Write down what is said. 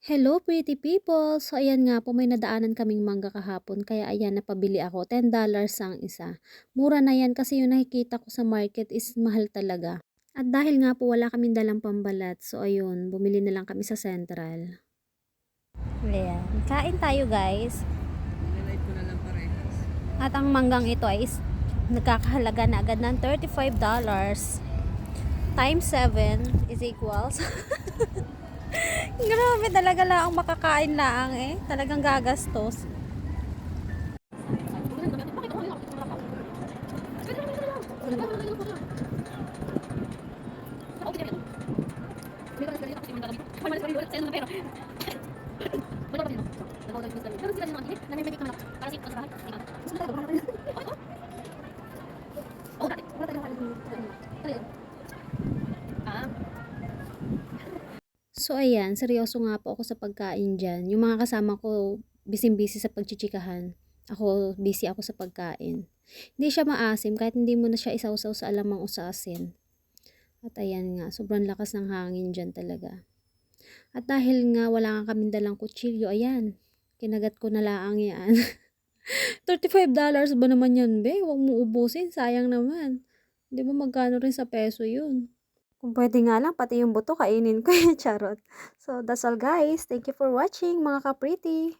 Hello pretty people! So ayan nga po may nadaanan kaming mangga kahapon kaya ayan napabili ako, $10 ang isa. Mura na yan kasi yung nakikita ko sa market is mahal talaga. At dahil nga po wala kaming dalang pambalat, so ayun, bumili na lang kami sa Central. Ayan, kain tayo guys. Nilight ko na lang parehas. At ang manggang ito ay nagkakahalaga na agad ng $35. Times 7 is equals grabe talaga lang ang makakain laang eh. Talagang gagastos. So ayan, seryoso nga po ako sa pagkain dyan. Yung mga kasama ko, busy sa pagchichikahan. Ako, busy ako sa pagkain. Hindi siya maasim kahit hindi mo na siya isawsaw sa alamang usasin. At ayan nga, sobrang lakas ng hangin dyan talaga. At dahil nga wala nga kaming dalang kutsilyo, ayan, kinagat ko na laang yan. $35 ba naman yan, be? Huwag mo ubusin, sayang naman. Di ba magkano rin sa peso yun? Kung pwede nga lang, pati yung buto kainin ko yung charot. So, that's all guys. Thank you for watching mga ka-pretty.